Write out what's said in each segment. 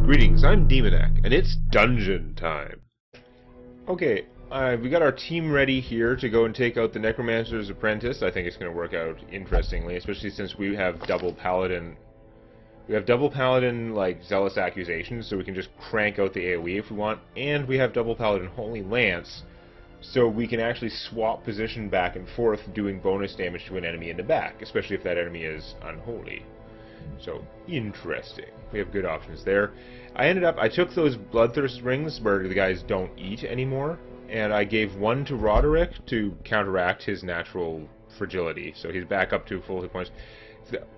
Greetings, I'm Demonac, and it's dungeon time. Okay, we got our team ready here to go and take out the Necromancer's Apprentice. I think it's going to work out interestingly, especially since we have double Paladin. We have double Paladin, like, Zealous Accusations, so we can just crank out the AoE if we want, and we have double Paladin Holy Lance, so we can actually swap position back and forth, doing bonus damage to an enemy in the back, especially if that enemy is unholy. So, interesting. We have good options there. I took those Bloodthirst rings where the guys don't eat anymore, and I gave one to Roderick to counteract his natural fragility, so he's back up to full hit points.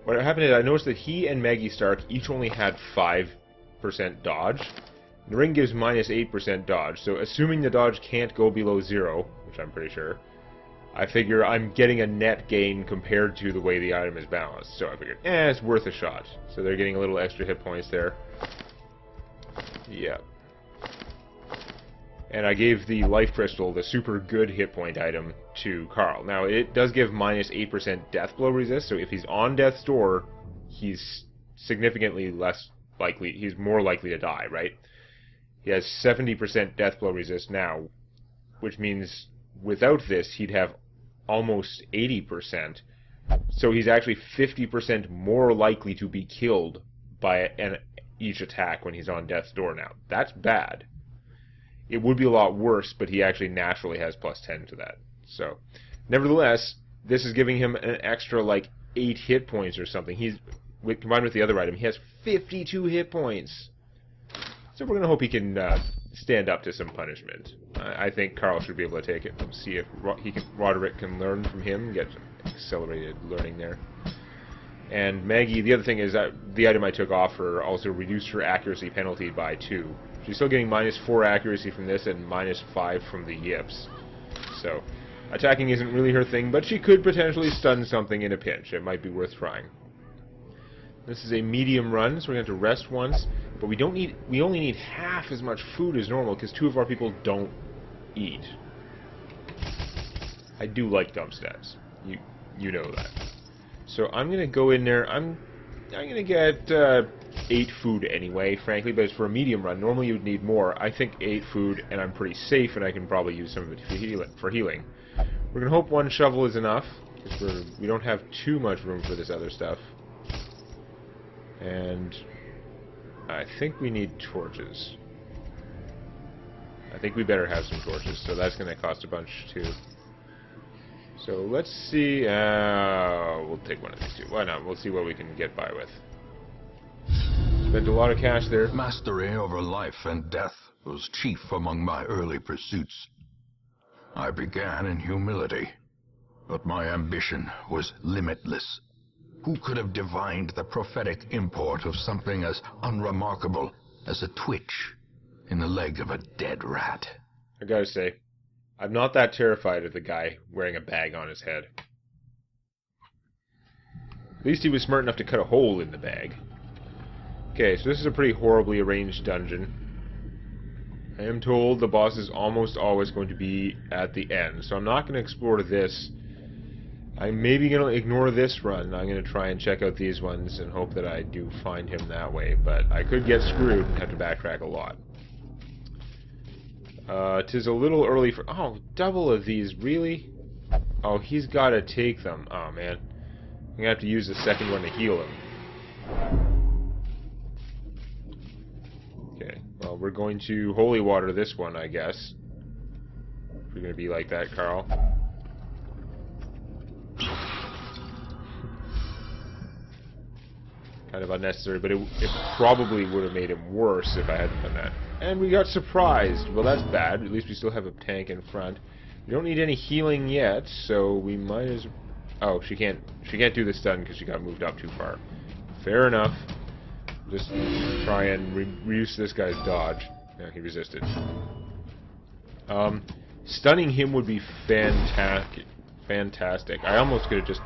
What happened is I noticed that he and Maggie Stark each only had 5% dodge. The ring gives minus 8% dodge, so assuming the dodge can't go below 0, which I'm pretty sure, I figure I'm getting a net gain compared to the way the item is balanced. So I figured, it's worth a shot. So they're getting a little extra hit points there. Yeah. And I gave the Life Crystal, the super good hit point item, to Carl. Now, it does give minus 8% death blow resist, so if he's on death's door, he's significantly less likely, he's more likely to die, right? He has 70% death blow resist now, which means without this, he'd have almost 80%. So he's actually 50% more likely to be killed by each attack when he's on death's door now. That's bad. It would be a lot worse, but he actually naturally has plus 10 to that. So, nevertheless, this is giving him an extra, like, 8 hit points or something. Combined with the other item, he has 52 hit points. So we're going to hope he can stand up to some punishment. I think Carl should be able to take it. Let's see if Roderick can learn from him, get accelerated learning there. And Maggie, the other thing is that the item I took off her also reduced her accuracy penalty by 2. She's still getting minus 4 accuracy from this and minus 5 from the yips. So, attacking isn't really her thing, but she could potentially stun something in a pinch. It might be worth trying. This is a medium run, so we're going to have to rest once. But we only need half as much food as normal, because 2 of our people don't eat. I do like dump stats. You know that. So I'm going to go in there. I'm going to get 8 food anyway, frankly, but it's for a medium run. Normally you would need more. I think 8 food, and I'm pretty safe, and I can probably use some of it for healing. We're going to hope 1 shovel is enough, because we don't have too much room for this other stuff. And I think we need torches. I think we better have some torches, so that's going to cost a bunch too. So let's see, we'll take one of these 2. Why not? We'll see what we can get by with. Spent a lot of cash there. Mastery over life and death was chief among my early pursuits. I began in humility, but my ambition was limitless. Who could have divined the prophetic import of something as unremarkable as a twitch in the leg of a dead rat? I gotta say, I'm not that terrified of the guy wearing a bag on his head. At least he was smart enough to cut a hole in the bag. Okay, so this is a pretty horribly arranged dungeon. I am told the boss is almost always going to be at the end, so I'm not going to explore this. I'm maybe going to ignore this run. I'm going to try and check out these ones and hope that I do find him that way, but I could get screwed and have to backtrack a lot. 'Tis a little early for... Oh, double of these, really? Oh, he's got to take them. Oh, man. I'm going to have to use the second one to heal him. Okay, well, we're going to holy water this one, I guess. If we're going to be like that, Carl. Kind of unnecessary, but it probably would have made him worse if I hadn't done that. And we got surprised. Well, that's bad. At least we still have a tank in front. We don't need any healing yet, so we might as... Oh, she can't do the stun because she got moved up too far. Fair enough. Just try and reduce this guy's dodge. Yeah, he resisted. Stunning him would be fantastic. I almost could have just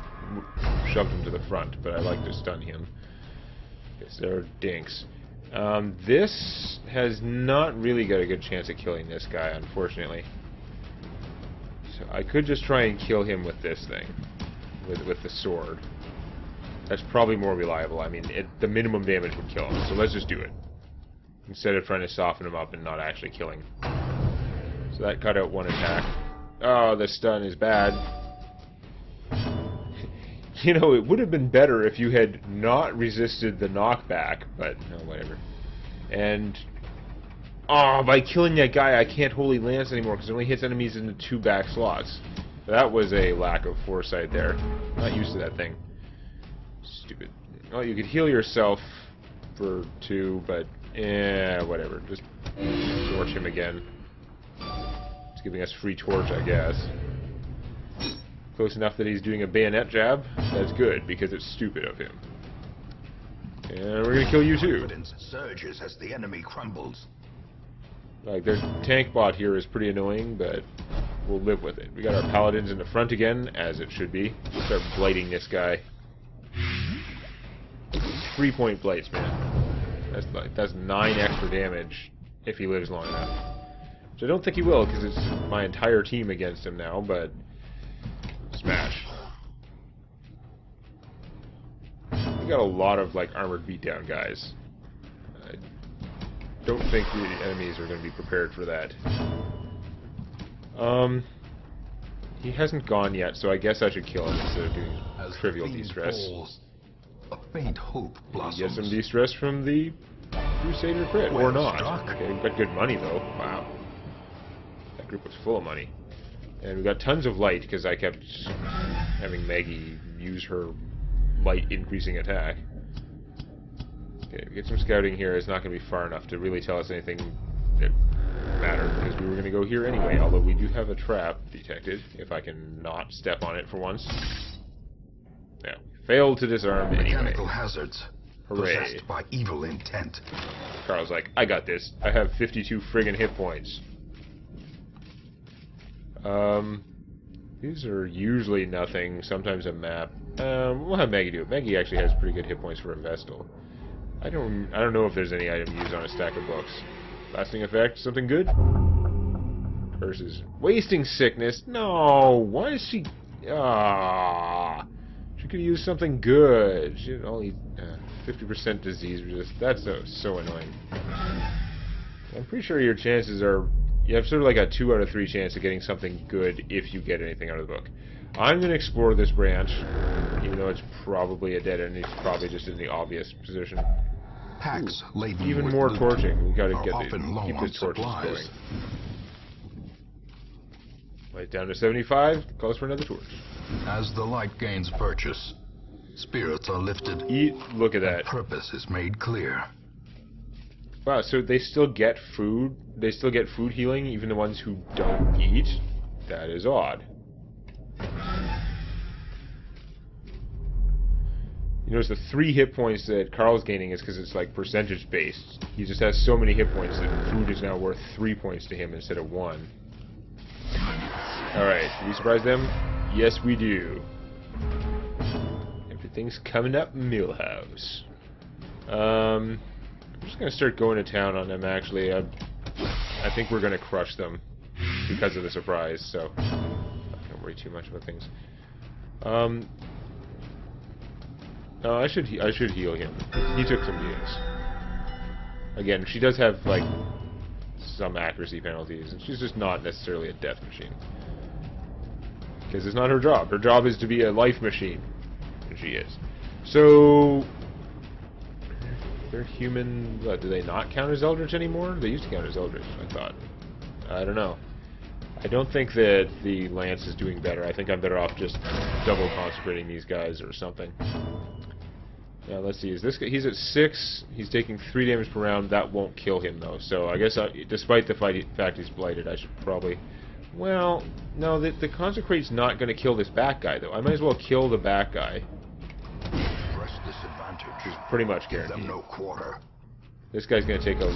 shoved him to the front, but I like to stun him. Yes, there are dinks. This has not really got a good chance of killing this guy, unfortunately. So I could just try and kill him with this thing, with the sword. That's probably more reliable. I mean, the minimum damage would kill him, so let's just do it. instead of trying to soften him up and not actually killing. So that cut out one attack. Oh, the stun is bad. You know, it would have been better if you had not resisted the knockback, but no, whatever. And by killing that guy, I can't Holy Lance anymore because it only hits enemies in the 2 back slots. That was a lack of foresight there. Not used to that thing. Stupid. Well, you could heal yourself for 2, but whatever. Just torch him again. It's giving us free torch, I guess. Close enough that he's doing a bayonet jab. That's good, because it's stupid of him. And we're gonna kill you too. Confidence surges as the enemy crumbles. Like, their tank bot here is pretty annoying, but we'll live with it. We got our paladins in the front again, as it should be. We'll start blighting this guy. 3-point blights, man. That's 9 extra damage if he lives long enough. Which I don't think he will, because it's my entire team against him now, but smash. We got a lot of like armored beatdown guys. I don't think the enemies are going to be prepared for that. He hasn't gone yet, so I guess I should kill him instead of doing trivial de-stress. A faint hope blossoms. Get some de-stress from the Crusader crit, or not. Okay, we've got good money though. Wow. That group was full of money. And we got tons of light, because I kept having Maggie use her light increasing attack. Okay, we get some scouting here. It's not going to be far enough to really tell us anything that mattered, because we were going to go here anyway, although we do have a trap detected, if I can not step on it for once. Yeah, failed to disarm anyway. Mechanical hazards. Hooray. Possessed by evil intent. Carl's like, I got this. I have 52 friggin' hit points. These are usually nothing, sometimes a map. We'll have Maggie do it. Maggie actually has pretty good hit points for a Vestal. I don't know if there's any item used on a stack of books. Lasting effect, something good? Curses. Wasting sickness? No! Why is she... She could use something good. She only... 50% disease resist. That's so annoying. I'm pretty sure your chances are... You have sort of like a 2 out of 3 chance of getting something good if you get anything out of the book. I'm going to explore this branch, even though it's probably a dead end. It's probably just in the obvious position. Packs laden Even with more loot torching. We got to are get often low keep on this torches supplies. going. Light down to 75. Calls for another torch. As the light gains purchase, spirits are lifted. Look at that. Purpose is made clear. Wow, so they still get food? They still get food healing, even the ones who don't eat? That is odd. You notice the 3 hit points that Carl's gaining is because it's like percentage based. He just has so many hit points that food is now worth 3 points to him instead of 1. Alright, do we surprise them? Yes, we do. Everything's coming up Millhouse. I'm just going to start going to town on them, actually. I think we're going to crush them because of the surprise, so I don't worry too much about things. No, I should heal him. He took some beatings. Again, she does have, like, some accuracy penalties, and she's just not necessarily a death machine. Because it's not her job. Her job is to be a life machine. And she is. So... They're human... What, do they not count as Eldritch anymore? They used to count as Eldritch, I thought. I don't know. I don't think that the Lance is doing better. I think I'm better off just double consecrating these guys or something. Now, let's see. Is this guy... He's at 6. He's taking 3 damage per round. That won't kill him, though. So I guess, despite the fact he's blighted, I should probably... Well, no, the consecrate's not going to kill this back guy, though. I might as well kill the back guy. Is pretty much guaranteed. No quarter. This guy's going to take a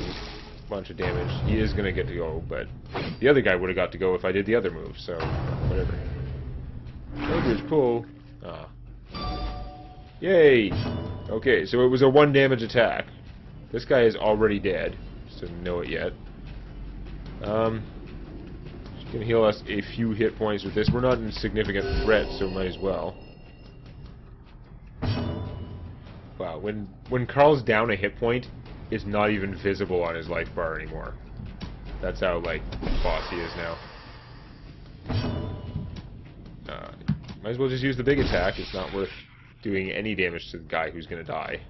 bunch of damage. He is going to get to go, but the other guy would have got to go if I did the other move, so whatever. Eldritch pull. Yay! Okay, so it was a 1 damage attack. This guy is already dead, just didn't know it yet. She can heal us a few hit points with this. We're not in significant threat, so might as well. Wow, when Carl's down a hit point, is not even visible on his life bar anymore. That's how, like, boss he is now. Might as well just use the big attack. It's not worth doing any damage to the guy who's gonna die.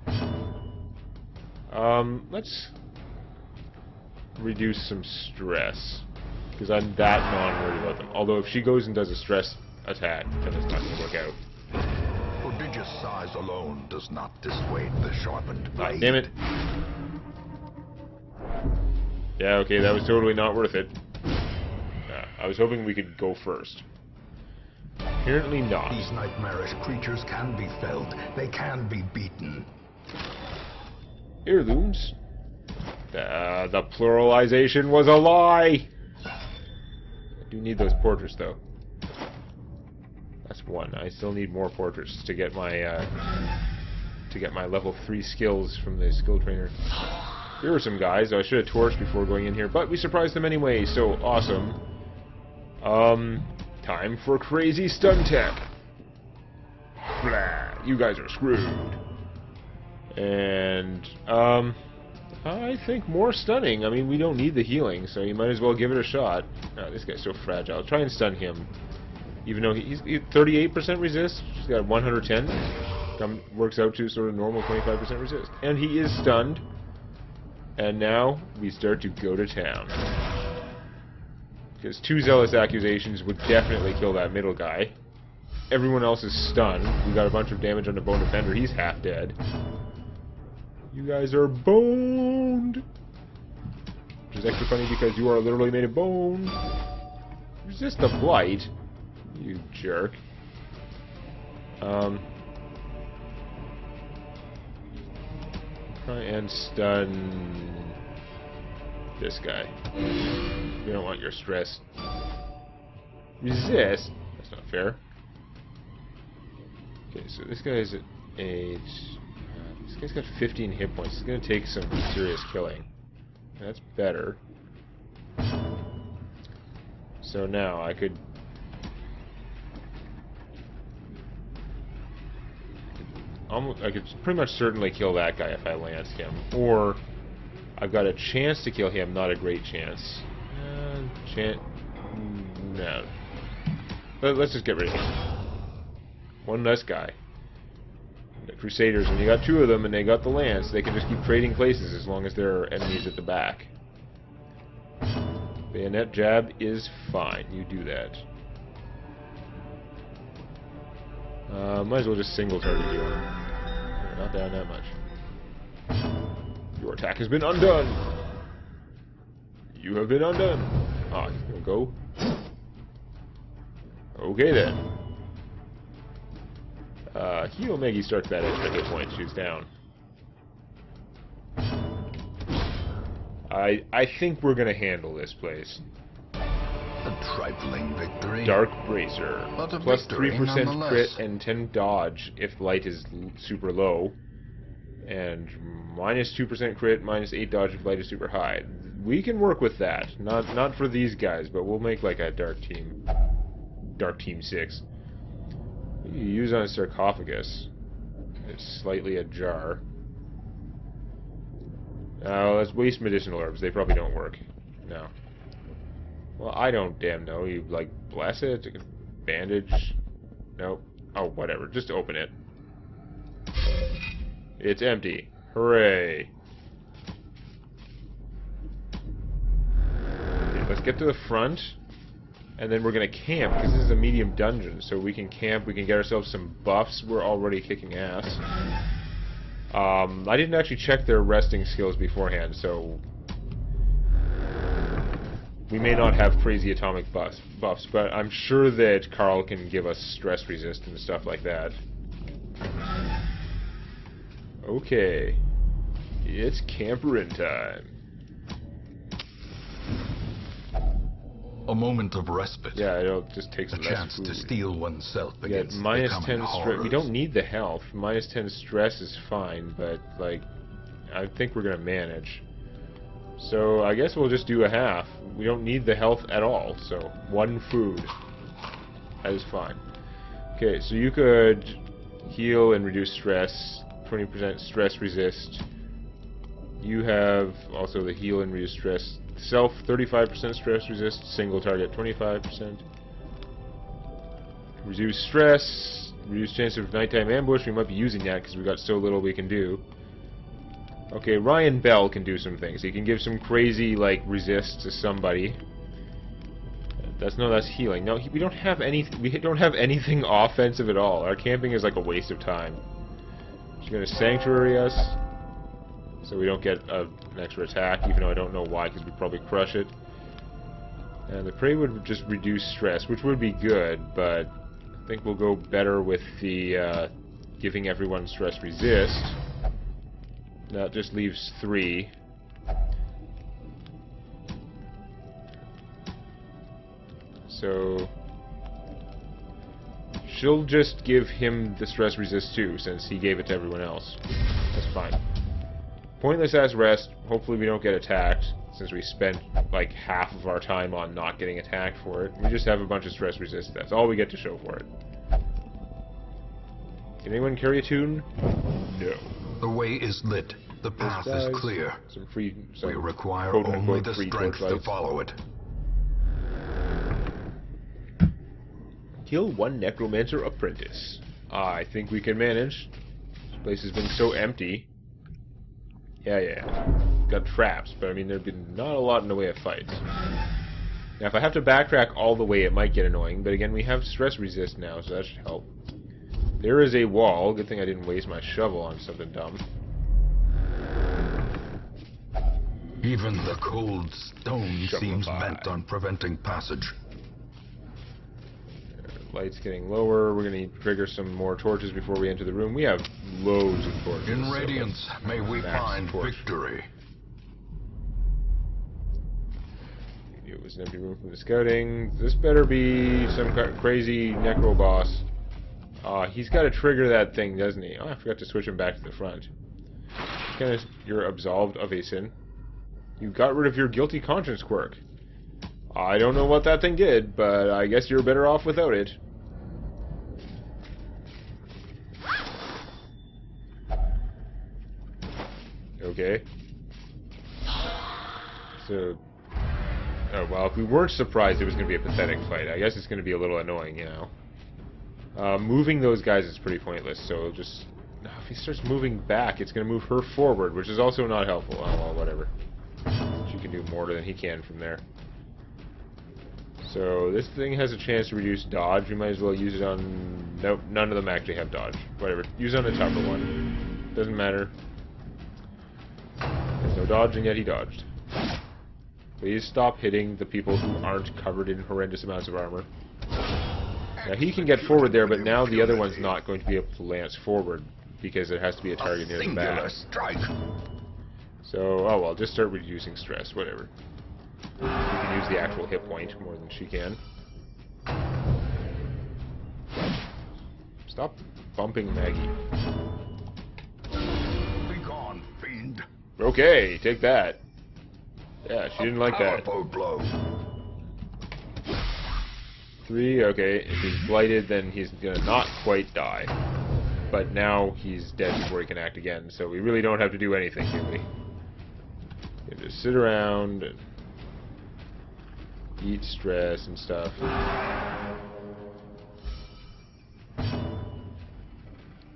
Let's reduce some stress, because I'm that non-worried about them. Although if she goes and does a stress attack, then it's not gonna work out. Prodigious size alone does not dissuade the sharpened blade. Damn it. Yeah, okay, that was totally not worth it. I was hoping we could go first. Apparently not. These nightmarish creatures can be felled. They can be beaten. Heirlooms. The pluralization was a lie! I do need those portraits, though. That's one. I still need more portraits to get my level 3 skills from the skill trainer. Here are some guys. I should have torched before going in here, but we surprised them anyway, so awesome. Time for crazy stun tech. Blah, you guys are screwed. And, I think more stunning. I mean, we don't need the healing, so you might as well give it a shot. Oh, this guy's so fragile. Try and stun him. Even though he's 38% resist, he's got 110. Works out to sort of normal 25% resist. And he is stunned. And now we start to go to town. Because 2 zealous accusations would definitely kill that middle guy. Everyone else is stunned. We got a bunch of damage on the Bone Defender. He's half dead. You guys are boned! Which is extra funny because you are literally made of bone. Resist the blight, you jerk. Try and stun this guy. You don't want your stress. Resist? That's not fair. Okay, so this guy's at 8. This guy's got 15 hit points. It's going to take some serious killing. That's better. So now I could pretty much certainly kill that guy if I lance him. Or I've got a chance to kill him, not a great chance. No. Let's just get rid of him. One less guy. The Crusaders, when you got 2 of them and they got the lance, they can just keep trading places as long as there are enemies at the back. Bayonet jab is fine. You do that. Might as well just single target you on him. Not down that much. Your attack has been undone. You have been undone. Ah, you'll go. Okay then. Heal Meggy starts that extra hit point. She's down. I think we're gonna handle this place. A trifling victory. Dark Bracer. But a Plus victory 3% crit and 10 dodge if light is super low. And minus 2% crit, minus 8 dodge if light is super high. We can work with that. Not for these guys, but we'll make like a Dark Team 6. You use on a sarcophagus. It's slightly ajar. Let's waste medicinal herbs. They probably don't work. No. Well, I don't damn know. You, like, bless it? Bandage? Nope. Oh, whatever. Just open it. It's empty. Hooray. Okay, let's get to the front. And then we're going to camp, because this is a medium dungeon. So we can camp, we can get ourselves some buffs. We're already kicking ass. I didn't actually check their resting skills beforehand, so we may not have crazy atomic buffs, but I'm sure that Carl can give us stress resist and stuff like that. Okay. It's camperin time. A moment of respite. Yeah, it'll just take some a chance food. to steel oneself Yeah, against minus becoming 10 stress. horrors. We don't need the health. Minus 10 stress is fine, but like, I think we're gonna manage. So I guess we'll just do a half. We don't need the health at all, so 1 food. That is fine. Okay, so you could heal and reduce stress, 20% stress resist, You have also the heal and reduce stress. Self 35% stress resist, single target 25%. Reduce stress, reduce chance of nighttime ambush. We might be using that because we've got so little we can do. Okay, Ryan Bell can do some things. He can give some crazy, like, resist to somebody. That's healing. No, we don't have anything offensive at all. Our camping is like a waste of time. She's gonna sanctuary us, so we don't get an extra attack, even though I don't know why, because we'd probably crush it. And the prey would just reduce stress, which would be good, but I think we'll go better with the giving everyone stress resist. That just leaves 3. So she'll just give him the stress resist too, since he gave it to everyone else. That's fine. Pointless ass rest. Hopefully we don't get attacked, since we spent like half of our time on not getting attacked for it. We just have a bunch of stress resist. That's all we get to show for it. Can anyone carry a tune? No. The way is lit. The path is clear. We require only the strength to follow it. Kill 1 Necromancer Apprentice. I think we can manage. This place has been so empty. Yeah. Got traps, but I mean, there've been not a lot in the way of fights. Now, if I have to backtrack all the way, it might get annoying, but again, we have stress resist now, so that should help. There is a wall. Good thing I didn't waste my shovel on something dumb. Even the cold stone seems bent on preventing passage. Light's getting lower. We're going to trigger some more torches before we enter the room. We have loads of torches. In Radiance, may we find victory. It was an empty room from the scouting. This better be some crazy Necro boss. He's got to trigger that thing, doesn't he? Oh, I forgot to switch him back to the front. You're absolved of a sin. You got rid of your guilty conscience quirk. I don't know what that thing did, but I guess you're better off without it. Okay. So... oh, well, if we weren't surprised it was going to be a pathetic fight, I guess it's going to be a little annoying, you know. Moving those guys is pretty pointless, so just... if he starts moving back, it's going to move her forward, which is also not helpful. Oh, well, whatever. She can do more than he can from there. So, this thing has a chance to reduce dodge. We might as well use it on... nope, none of them actually have dodge. Whatever. Use it on the tougher one. Doesn't matter. There's no dodge, and yet he dodged. Please stop hitting the people who aren't covered in horrendous amounts of armor. Now, he can get forward there, but now the other one's not going to be able to lance forward, because it has to be a target near the back. So, oh well, just start reducing stress, whatever. You can use the actual hit point more than she can. Stop bumping Maggie. Be gone, fiend. Okay, take that. Yeah, she didn't like that. Blow. 3, okay. If he's blighted, then he's gonna not quite die. But now he's dead before he can act again, so we really don't have to do anything, do we? We can just sit around and eat stress and stuff.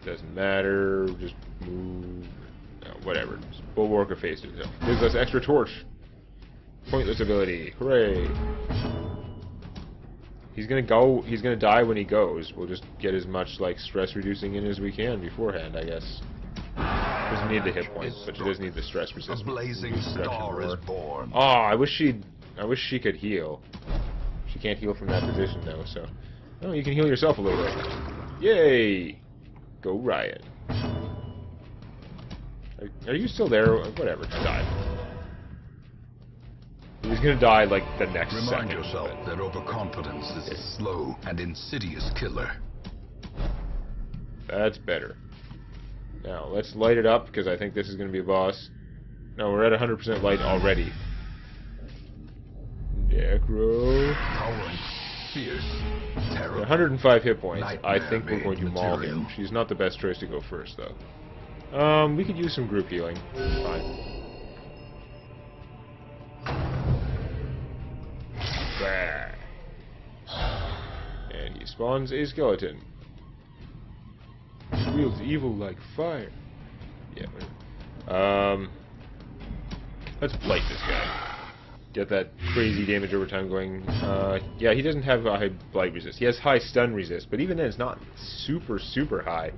Doesn't matter, just move. No, whatever. Just bulwark or face it. Gives us extra torch. Pointless ability. Hooray. He's gonna die when he goes. We'll just get as much like stress reducing in as we can beforehand, I guess. Doesn't need the hit points, but she does need the stress resistance. A blazing star is born. Oh, I wish she could heal. She can't heal from that position though, so. Oh, you can heal yourself a little bit. Yay! Go Riot. Are you still there? Whatever, just die. He's gonna die like the next second. Remind yourself that overconfidence is a slow and insidious killer. That's better. Now, let's light it up, because I think this is gonna be a boss. No, we're at 100% light already. Necro. Towering, fierce, terrible. 105 hit points. I think we're Nightmare-made going to maul him. material. She's not the best choice to go first, though. We could use some group healing. Fine. spawns a skeleton. It wields evil like fire. Yeah. Let's blight this guy. Get that crazy damage over time going. Yeah, he doesn't have a high blight resist. He has high stun resist, but even then it's not super, super high.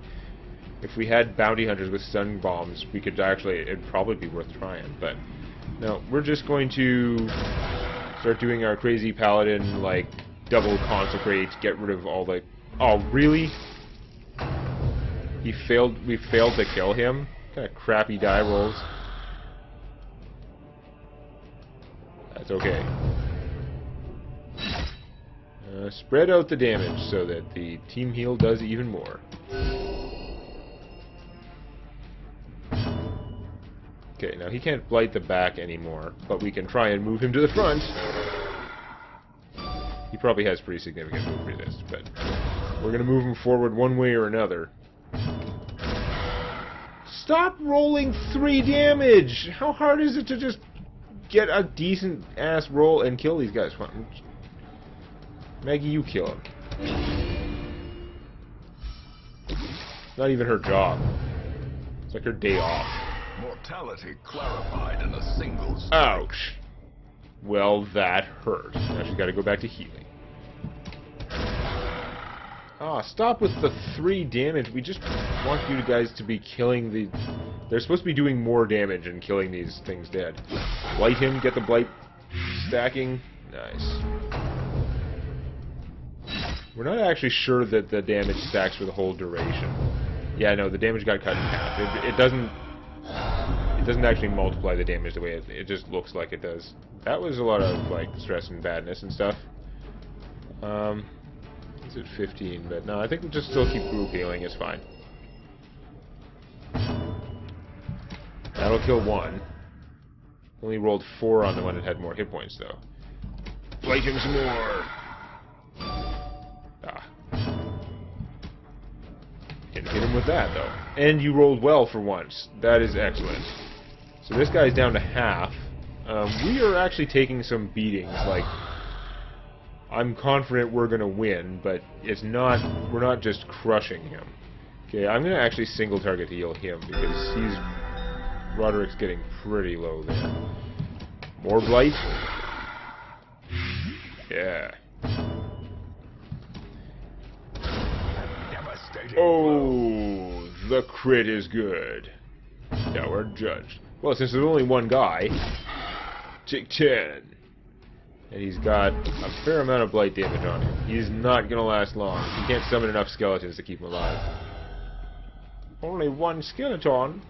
If we had bounty hunters with stun bombs, we could actually, it'd probably be worth trying, but no, we're just going to start doing our crazy paladin, like, double consecrate, get rid of all the... Oh, really? We failed to kill him? What kind of crappy die rolls? That's okay. Spread out the damage so that the team heal does even more. Okay, now he can't blight the back anymore, but we can try and move him to the front. He probably has pretty significant move resist, but we're going to move him forward one way or another. Stop rolling 3 damage! How hard is it to just get a decent ass roll and kill these guys? Maggie, you kill him. Not even her job. It's like her day off. Mortality clarified in a single strike. Ouch. Well, that hurt. Now she's got to go back to healing. Ah, stop with the 3 damage. We just want you guys to be killing the... They're supposed to be doing more damage and killing these things dead. Blight him, get the blight stacking. Nice. We're not actually sure that the damage stacks for the whole duration. Yeah, no, the damage got cut in half. It doesn't actually multiply the damage the way it just looks like it does. That was a lot of, like, stress and badness and stuff. It's at 15, but no, I think we'll just still keep group healing, it's fine. That'll kill 1. Only rolled 4 on the one that had more hit points, though. Blight him some more! Ah. Can't hit him with that, though. And you rolled well for once. That is excellent. So this guy's down to half. We are actually taking some beatings, like... I'm confident we're gonna win, but it's not... We're not just crushing him. Okay, I'm gonna actually single target heal him, because he's... Roderick's getting pretty low there. More blight? Yeah. Oh, the crit is good. Now we're judged. Well, since there's only one guy, take 10. And he's got a fair amount of blight damage on him. He's not gonna last long. He can't summon enough skeletons to keep him alive. Only 1 skeleton?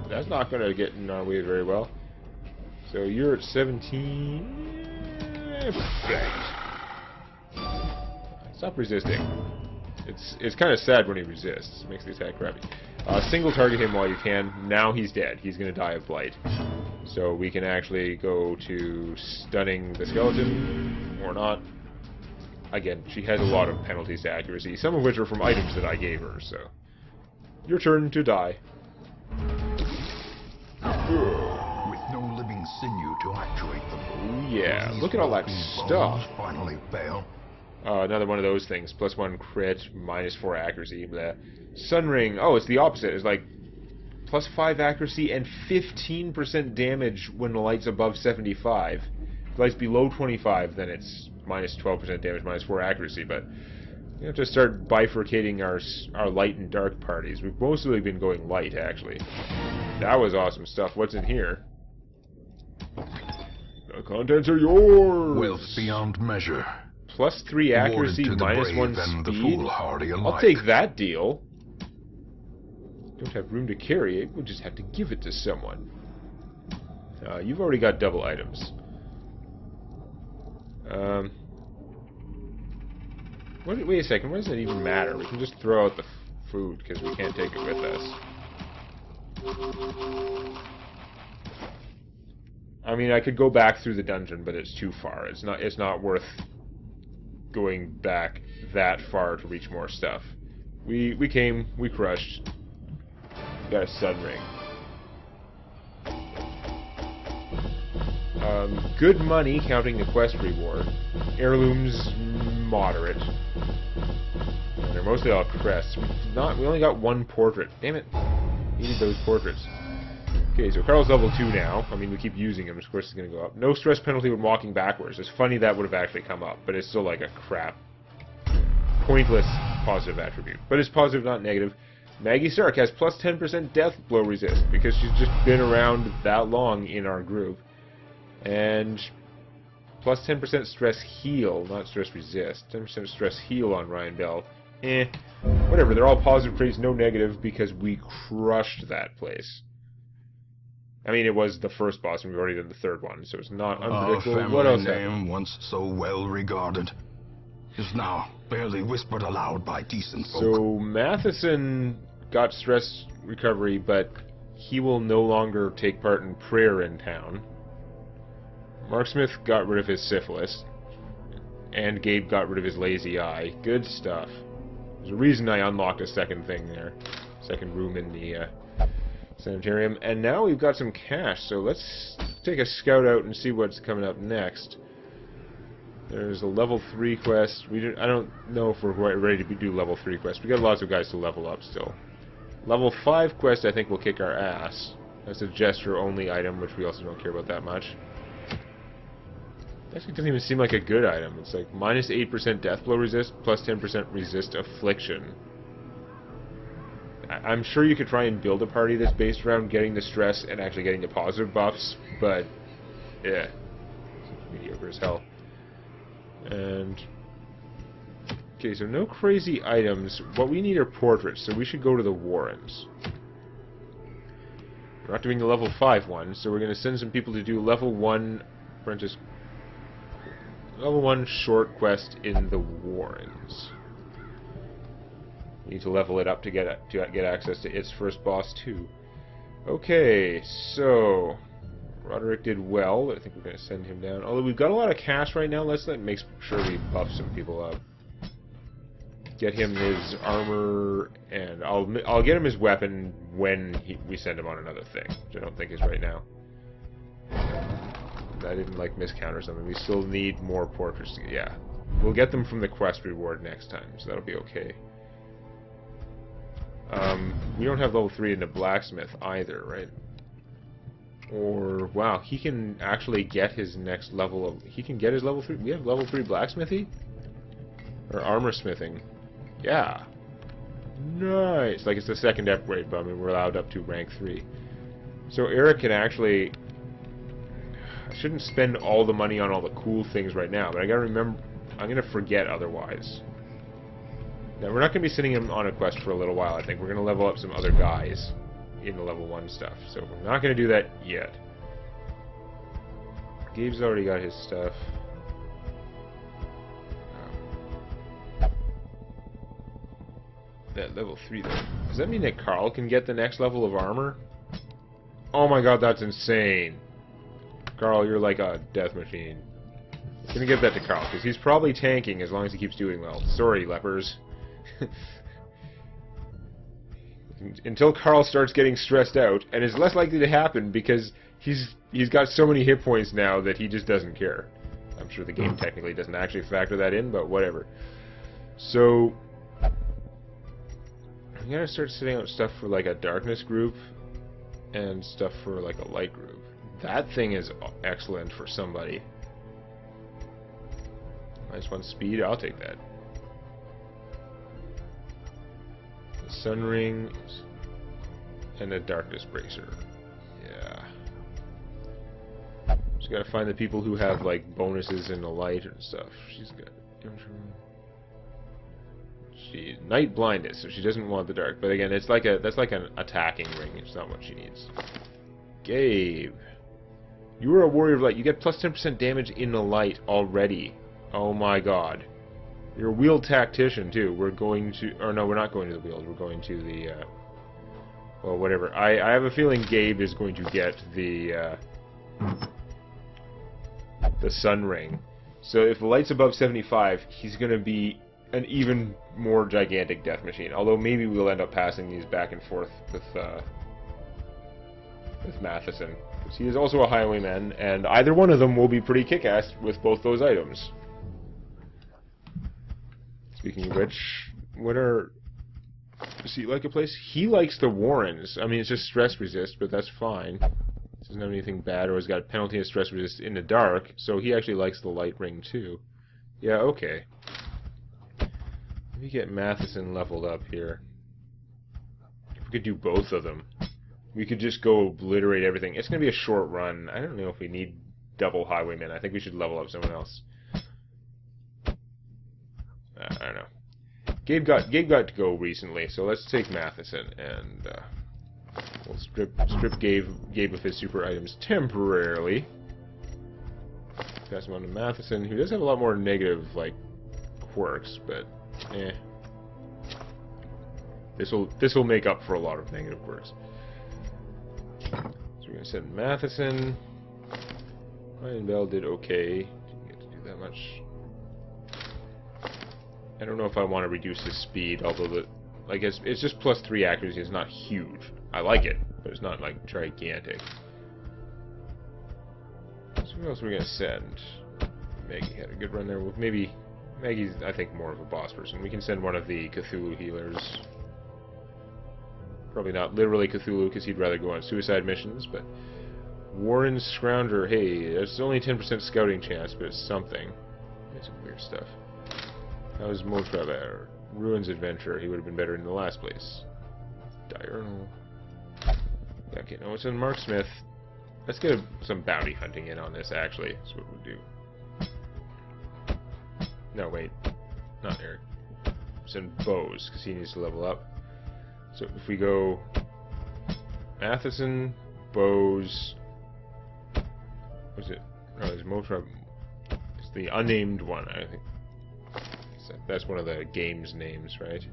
That's not gonna get in our way very well. So you're at 17. Stop resisting. It's kind of sad when he resists. It makes the attack crappy. Single target him while you can. Now he's dead. He's going to die of blight. So we can actually go to stunning the skeleton, or not. Again, she has a lot of penalties to accuracy, some of which are from items that I gave her, so... Your turn to die. With no living sinew to actuate them. Oh yeah, look at all that stuff. Finally fail. Another one of those things. +1 crit, -4 accuracy. Bleh. Sun Ring. Oh, it's the opposite. It's like +5 accuracy and 15% damage when the light's above 75. If the light's below 25, then it's -12% damage, -4 accuracy. But we have to start bifurcating our light and dark parties. We've mostly been going light, actually. That was awesome stuff. What's in here? The contents are yours! Wealth beyond measure. +3 accuracy, -1 speed. I'll take that deal. Don't have room to carry it. We'll just have to give it to someone. You've already got double items. Wait a second. Why does it even matter? We can just throw out the food because we can't take it with us. I mean, I could go back through the dungeon, but it's too far. It's not worth going back that far to reach more stuff. We came, we crushed. Got a sun ring. Good money, counting the quest reward. Heirlooms, moderate. And they're mostly all crests. We only got one portrait. Damn it. Needed those portraits. Okay, so Carl's level 2 now. I mean, we keep using him, of course he's going to go up. No stress penalty when walking backwards. It's funny that would have actually come up, but it's still like a crap, pointless positive attribute. But it's positive, not negative. Maggie Stark has plus 10% death blow resist, because she's just been around that long in our group. And plus 10% stress heal, not stress resist. 10% stress heal on Ryan Bell. Whatever, they're all positive traits, no negative, because we crushed that place. I mean, it was the first boss, and we've already done the third one, so it's not unpredictable. Our What else family happened? name, once so well regarded, is now barely whispered aloud by decent folk. So Matheson got stress recovery, but he will no longer take part in prayer in town. Mark Smith got rid of his syphilis, and Gabe got rid of his lazy eye. Good stuff. There's a reason I unlocked a second thing there, second room in the sanitarium, and now we've got some cash, so let's take a scout out and see what's coming up next. There's a level 3 quest. I don't know if we're ready to do level 3 quests. We got lots of guys to level up still. Level 5 quest I think will kick our ass. That's a gesture-only item, which we also don't care about that much. It actually doesn't even seem like a good item. It's like minus 8% death blow resist, plus 10% resist affliction. I'm sure you could try and build a party that's based around getting the stress and actually getting the positive buffs, but yeah, it's mediocre as hell. And okay, so no crazy items. What we need are portraits, so we should go to the Warrens. We're not doing the level 5 one, so we're going to send some people to do level 1 apprentice, level 1 short quest in the Warrens. We need to level it up to get access to its first boss too. Okay, so Roderick did well. I think we're going to send him down. Although we've got a lot of cash right now, let's make sure we buff some people up. Get him his armor, and I'll get him his weapon when we send him on another thing, which I don't think is right now. I didn't miscount or something. We still need more portraits. Yeah, we'll get them from the quest reward next time, so that'll be okay. We don't have level 3 in the blacksmith either, right? Or, wow, he can actually get his next level of... He can get his level 3... We have level 3 blacksmithy? Or armor smithing. Yeah. Nice! Like, it's the second upgrade, but I mean, we're allowed up to rank 3. So Eric can actually... I shouldn't spend all the money on all the cool things right now, but I gotta remember... I'm gonna forget otherwise. Now, we're not going to be sending him on a quest for a little while, I think. We're going to level up some other guys in the level 1 stuff. So we're not going to do that yet. Gabe's already got his stuff. That level 3, though. Does that mean that Carl can get the next level of armor? Oh my god, that's insane. Carl, you're like a death machine. I'm going to give that to Carl, because he's probably tanking as long as he keeps doing well. Sorry, lepers. Until Carl starts getting stressed out, and it's less likely to happen because he's got so many hit points now that he just doesn't care. I'm sure the game technically doesn't actually factor that in, but whatever. So I'm gonna start setting out stuff for like a darkness group and stuff for like a light group. That thing is excellent for somebody. -1 speed, I'll take that. The Sun Ring and a Darkness Bracer. Yeah. Just gotta find the people who have like bonuses in the light and stuff. She's got night blindness, so she doesn't want the dark. But again, it's like that's like an attacking ring. It's not what she needs. Gabe, you are a warrior of light. You get plus 10% damage in the light already. Oh my god. You're a wheel tactician, too. We're going to... Or no, we're not going to the wheels. We're going to the... well, whatever. I have a feeling Gabe is going to get the Sun Ring. So if the light's above 75, he's going to be an even more gigantic death machine. Although maybe we'll end up passing these back and forth with Matheson. Because he is also a highwayman, and either one of them will be pretty kick-ass with both those items. Speaking of which, does he like a place? He likes the Warrens. I mean, it's just stress resist, but that's fine. Doesn't have anything bad, or has got a penalty of stress resist in the dark, so he actually likes the light ring too. Yeah, okay. Let me get Matheson leveled up here. If we could do both of them, we could just go obliterate everything. It's going to be a short run. I don't know if we need double highwaymen. I think we should level up someone else. I don't know. Gabe got to go recently, so let's take Matheson and we'll strip Gabe of his super items temporarily. Pass him on to Matheson, who does have a lot more negative like quirks, but this will make up for a lot of negative quirks. So we're gonna send Matheson. Ryan Bell did okay. Didn't get to do that much. I don't know if I want to reduce his speed, although it's just +3 accuracy. It's not huge. I like it, but it's not like gigantic. So who else are we gonna send? Maggie had a good run there. Well, maybe Maggie's, I think, more of a boss person. We can send one of the Cthulhu healers. Probably not literally Cthulhu, because he'd rather go on suicide missions, but Warren Scrounger, hey, there's only 10% scouting chance, but it's something. It's some weird stuff. How's Motraver? Ruins Adventure. He would have been better in the last place. Diurnal. Yeah, okay, no, it's in Mark Smith. Let's get some bounty hunting in on this, actually. That's what we'll do. No, wait. Not Eric. Send Bose, because he needs to level up. So if we go Matheson, Bose... What is it? No, it's Motraver. It's the unnamed one, I think. That's one of the game's names, right?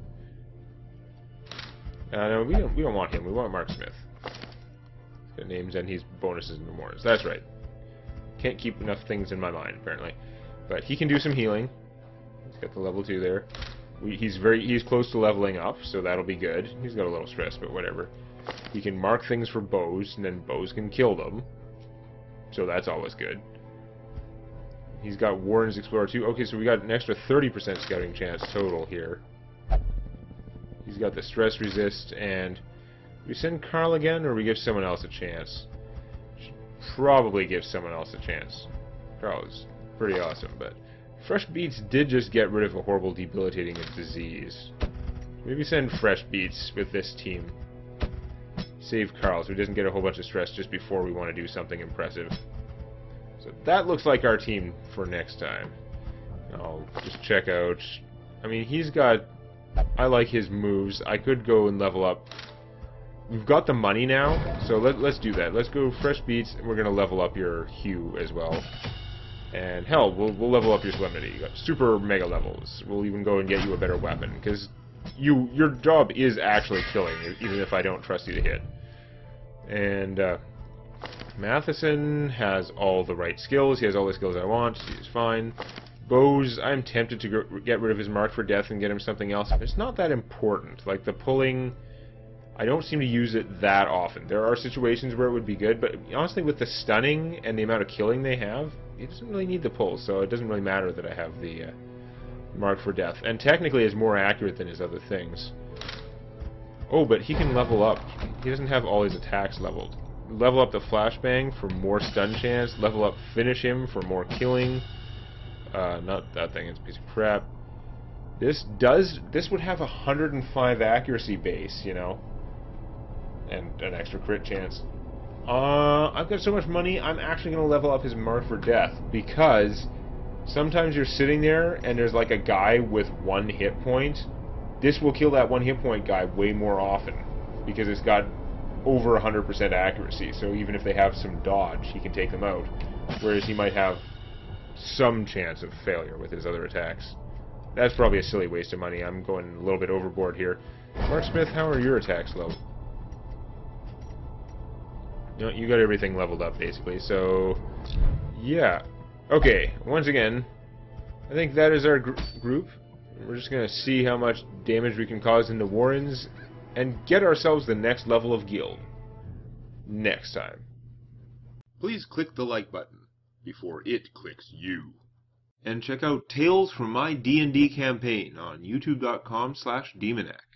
No, we don't want him. We want Mark Smith. He's got names and he's bonuses in the mornings. That's right. Can't keep enough things in my mind, apparently. But he can do some healing. He's got the level 2 there. He's close to leveling up, so that'll be good. He's got a little stress, but whatever. He can mark things for Bose, and then Bose can kill them. So that's always good. He's got Warren's Explorer 2. Okay, so we got an extra 30% scouting chance total here. He's got the stress resist, and we send Carl again, or we give someone else a chance? Should probably give someone else a chance. Carl is pretty awesome, but Fresh Beats did just get rid of a horrible debilitating disease. Maybe send Fresh Beats with this team. Save Carl so he doesn't get a whole bunch of stress just before we want to do something impressive. So that looks like our team for next time. I'll just check out... I mean, he's got... I like his moves. I could go and level up. We've got the money now, so let's do that. Let's go Fresh Beats, and we're going to level up your Hugh as well. And hell, we'll level up your Solemnity. You got super mega levels. We'll even go and get you a better weapon, because your job is actually killing, even if I don't trust you to hit. And... Matheson has all the right skills. He has all the skills I want. He's fine. Bose, I'm tempted to get rid of his mark for death and get him something else. It's not that important. Like, the pulling, I don't seem to use it that often. There are situations where it would be good, but honestly, with the stunning and the amount of killing they have, it doesn't really need the pull, so it doesn't really matter that I have the mark for death. And technically, it's more accurate than his other things. Oh, but he can level up. He doesn't have all his attacks leveled. Level up the flashbang for more stun chance. Level up finish him for more killing. Not that thing, it's a piece of crap. This would have 105 accuracy base, you know, and an extra crit chance. I've got so much money, I'm actually going to level up his mark for death, because sometimes you're sitting there and there's like a guy with 1 hit point. This will kill that 1 hit point guy way more often, because it's got over 100% accuracy, so even if they have some dodge, he can take them out, whereas he might have some chance of failure with his other attacks. That's probably a silly waste of money. I'm going a little bit overboard here. Mark Smith, how are your attacks leveled? No, you got everything leveled up, basically, so... yeah. Okay, once again, I think that is our group. We're just going to see how much damage we can cause into Warrens, and get ourselves the next level of guild. Next time. Please click the like button before it clicks you. and check out Tales from My D&D Campaign on youtube.com/Demonac.